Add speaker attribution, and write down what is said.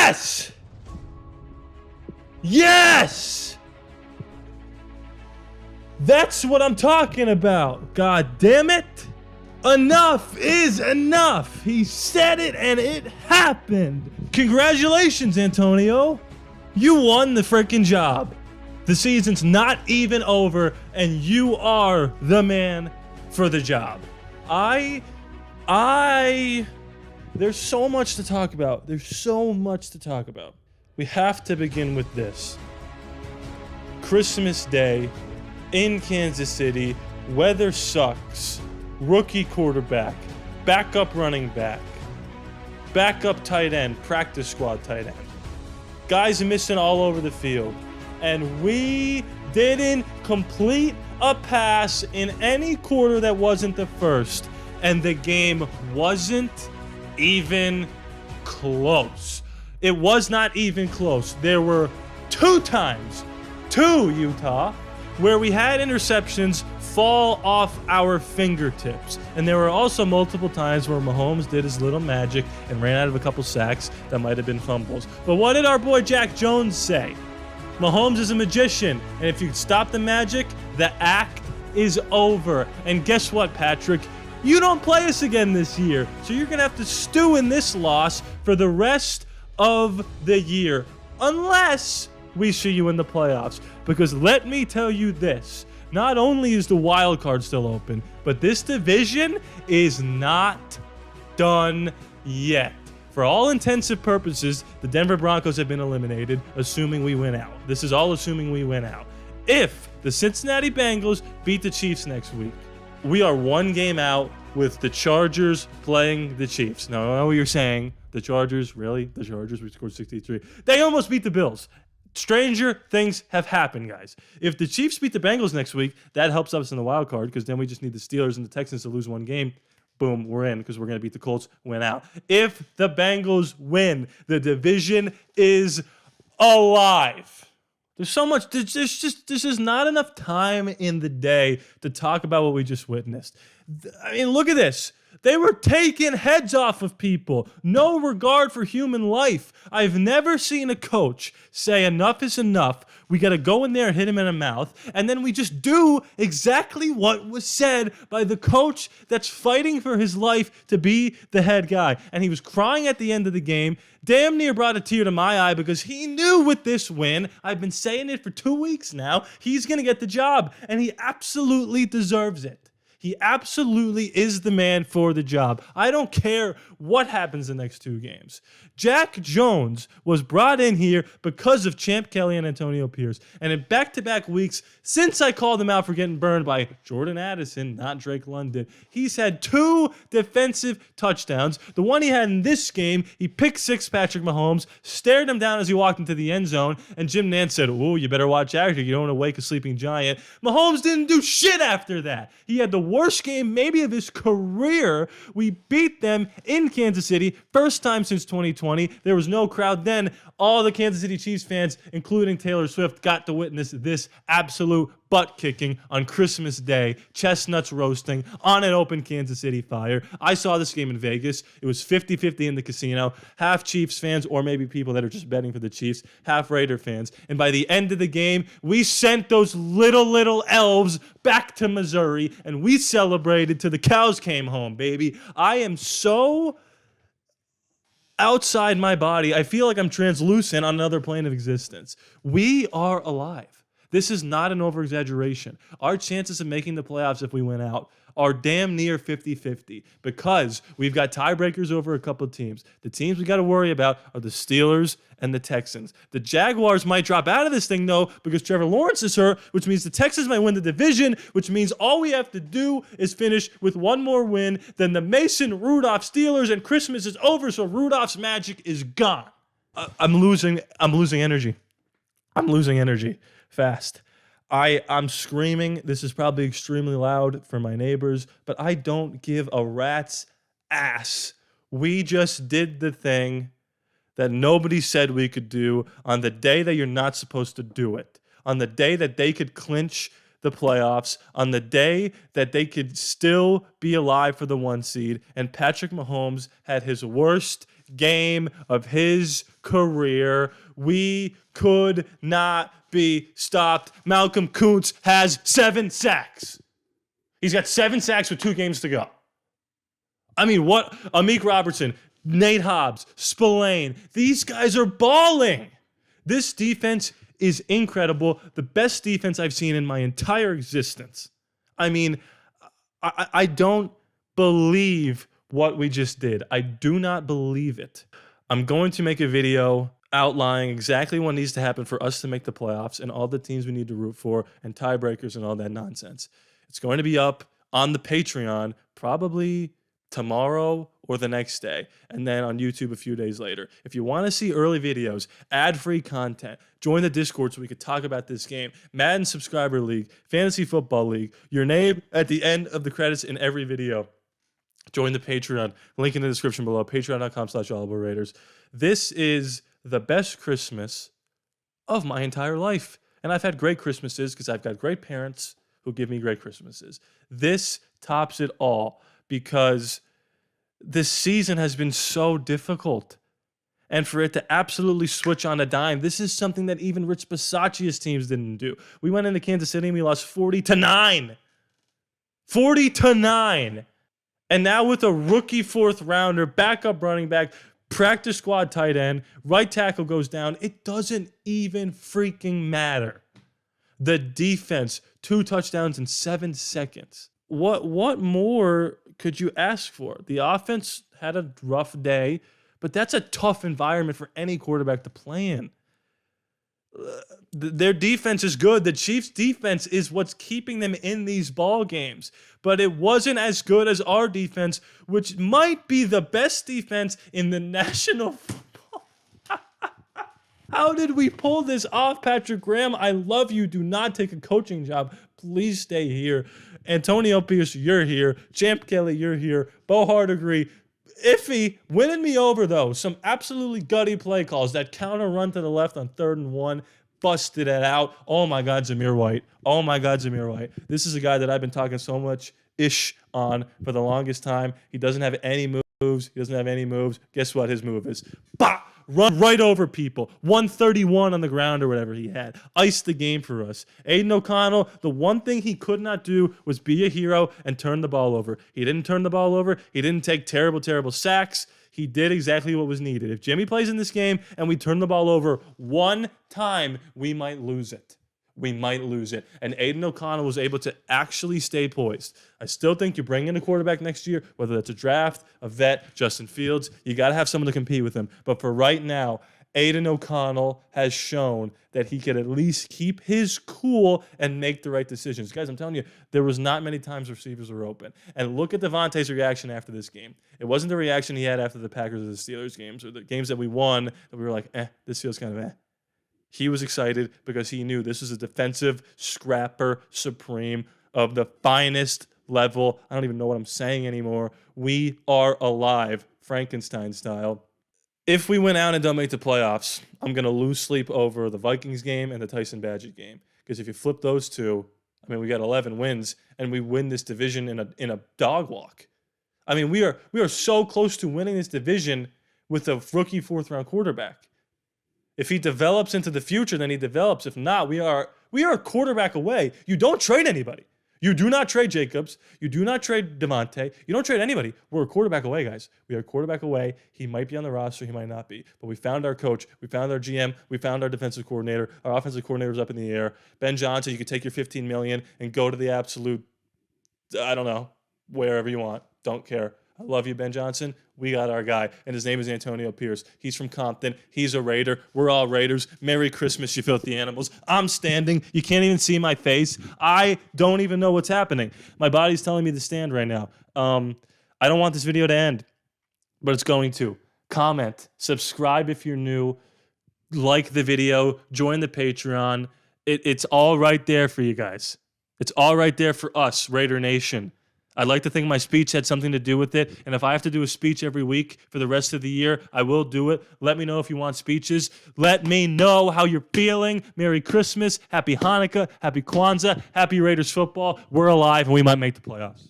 Speaker 1: Yes! Yes! That's what I'm talking about. God damn it. Enough is enough. He said it and it happened. Congratulations, Antonio. You won the freaking job. The season's not even over and you are the man for the job. There's so much to talk about. We have to begin with this. Christmas Day in Kansas City, weather sucks, rookie quarterback, backup running back, backup tight end, practice squad tight end. Guys are missing all over the field. And we didn't complete a pass in any quarter that wasn't the first. And the game wasn't even close. It was not even close. There were 2 times, Utah, where we had interceptions fall off our fingertips. And there were also multiple times where Mahomes did his little magic and ran out of a couple sacks that might have been fumbles. But what did our boy Jack Jones say? Mahomes is a magician, and if you stop the magic, the act is over. And guess what, Patrick? You don't play us again this year, so you're going to have to stew in this loss for the rest of the year, unless we see you in the playoffs. Because let me tell you this, not only is the wild card still open, but this division is not done yet. For all intents and purposes, the Denver Broncos have been eliminated, assuming we win out. This is all assuming we win out. If the Cincinnati Bengals beat the Chiefs next week, we are 1 game out with the Chargers playing the Chiefs. Now, I know what you're saying. The Chargers, really? The Chargers, we scored 63. They almost beat the Bills. Stranger things have happened, guys. If the Chiefs beat the Bengals next week, that helps us in the wild card because then we just need the Steelers and the Texans to lose 1 game. Boom, we're in because we're going to beat the Colts, win out. If the Bengals win, the division is alive. There's so much, there's just not enough time in the day to talk about what we just witnessed. I mean, look at this. They were taking heads off of people. No regard for human life. I've never seen a coach say enough is enough. We got to go in there and hit him in the mouth. And then we just do exactly what was said by the coach that's fighting for his life to be the head guy. And he was crying at the end of the game. Damn near brought a tear to my eye because he knew with this win, I've been saying it for 2 weeks now, he's going to get the job. And he absolutely deserves it. He absolutely is the man for the job. I don't care what happens the next 2 games. Jack Jones was brought in here because of Champ Kelly and Antonio Pierce. And in back-to-back weeks, since I called him out for getting burned by Jordan Addison, not Drake London, he's had 2 defensive touchdowns. The one he had in this game, he picked 6 Patrick Mahomes, stared him down as he walked into the end zone, and Jim Nantz said, "Ooh, you better watch out here. You don't want to wake a sleeping giant." Mahomes didn't do shit after that. He had the worst game maybe of his career. We beat them in Kansas City, first time since 2020. There was no crowd then. All the Kansas City Chiefs fans, including Taylor Swift, got to witness this absolute butt kicking on Christmas Day, chestnuts roasting on an open Kansas City fire. I saw this game in Vegas. It was 50-50 in the casino. Half Chiefs fans, or maybe people that are just betting for the Chiefs, half Raider fans. And by the end of the game, we sent those little elves back to Missouri, and we celebrated till the cows came home, baby. I am so outside my body. I feel like I'm translucent on another plane of existence. We are alive. This is not an over-exaggeration. Our chances of making the playoffs if we win out are damn near 50-50 because we've got tiebreakers over a couple of teams. The teams we got to worry about are the Steelers and the Texans. The Jaguars might drop out of this thing, though, because Trevor Lawrence is hurt, which means the Texans might win the division, which means all we have to do is finish with 1 more win. Then the Mason Rudolph Steelers and Christmas is over, so Rudolph's magic is gone. I'm losing energy. I'm losing energy fast. I'm screaming. This is probably extremely loud for my neighbors, but I don't give a rat's ass. We just did the thing that nobody said we could do on the day that you're not supposed to do it, on the day that they could clinch the playoffs, on the day that they could still be alive for the 1 seed, and Patrick Mahomes had his worst game of his career. We could not be stopped. Malcolm Kuntz has 7 sacks. He's got 7 sacks with 2 games to go. I mean, what? Amik Robertson, Nate Hobbs, Spillane. These guys are balling. This defense is incredible. The best defense I've seen in my entire existence. I mean, I don't believe what we just did. I do not believe it. I'm going to make a video outlining exactly what needs to happen for us to make the playoffs and all the teams we need to root for and tiebreakers and all that nonsense. It's going to be up on the Patreon probably tomorrow or the next day, and then on YouTube a few days later. If you want to see early videos, ad-free content, join the Discord so we could talk about this game, Madden Subscriber League, Fantasy Football League, your name at the end of the credits in every video. Join the Patreon. Link in the description below, patreon.com/ALLaBorde Raiders. This is the best Christmas of my entire life. And I've had great Christmases because I've got great parents who give me great Christmases. This tops it all because this season has been so difficult. And for it to absolutely switch on a dime, this is something that even Rich Bisaccia's teams didn't do. We went into Kansas City and we lost 40-9. 40-9. And now with a rookie 4th rounder, backup running back, practice squad tight end, right tackle goes down, it doesn't even freaking matter. The defense, 2 touchdowns in 7 seconds. What more could you ask for? The offense had a rough day, but that's a tough environment for any quarterback to play in. Their defense is good. The Chiefs' defense is what's keeping them in these ball games. But it wasn't as good as our defense, which might be the best defense in the National Football. How did we pull this off, Patrick Graham? I love you. Do not take a coaching job. Please stay here. Antonio Pierce, you're here. Champ Kelly, you're here. Bo Hardigree, iffy, winning me over, though. Some absolutely gutty play calls. That counter run to the left on 3rd and 1. Busted it out. Oh, my God, Zamir White. Oh, my God, Zamir White. This is a guy that I've been talking so much ish on for the longest time. He doesn't have any moves. He doesn't have any moves. Guess what his move is? Bah! Run right over people. 131 on the ground or whatever he had. Iced the game for us. Aiden O'Connell, the one thing he could not do was be a hero and turn the ball over. He didn't turn the ball over. He didn't take terrible, terrible sacks. He did exactly what was needed. If Jimmy plays in this game and we turn the ball over one time, we might lose it. We might lose it. And Aiden O'Connell was able to actually stay poised. I still think you bring in a quarterback next year, whether that's a draft, a vet, Justin Fields, you got to have someone to compete with him. But for right now, Aiden O'Connell has shown that he could at least keep his cool and make the right decisions. Guys, I'm telling you, there was not many times receivers were open. And look at Devontae's reaction after this game. It wasn't the reaction he had after the Packers or the Steelers games or the games that we won that we were like, this feels kind of He was excited because he knew this is a defensive scrapper supreme of the finest level. I don't even know what I'm saying anymore. We are alive, Frankenstein style. If we win out and don't make the playoffs, I'm going to lose sleep over the Vikings game and the Tyson Badgett game. Because if you flip those two, I mean, we got 11 wins, and we win this division in a dog walk. I mean, we are so close to winning this division with a rookie 4th-round quarterback. If he develops into the future, then he develops. If not, we are a quarterback away. You don't trade anybody. You do not trade Jacobs. You do not trade Devontae. You don't trade anybody. We're a quarterback away, guys. We are a quarterback away. He might be on the roster. He might not be. But we found our coach. We found our GM. We found our defensive coordinator. Our offensive coordinator's up in the air. Ben Johnson, you could take your $15 million and go to the absolute, I don't know, wherever you want. Don't care. I love you, Ben Johnson. We got our guy, and his name is Antonio Pierce. He's from Compton. He's a Raider. We're all Raiders. Merry Christmas, you filthy animals. I'm standing. You can't even see my face. I don't even know what's happening. My body's telling me to stand right now. I don't want this video to end, but it's going to. Comment. Subscribe if you're new. Like the video. Join the Patreon. It's all right there for you guys. It's all right there for us, Raider Nation. I'd like to think my speech had something to do with it. And if I have to do a speech every week for the rest of the year, I will do it. Let me know if you want speeches. Let me know how you're feeling. Merry Christmas. Happy Hanukkah. Happy Kwanzaa. Happy Raiders football. We're alive and we might make the playoffs.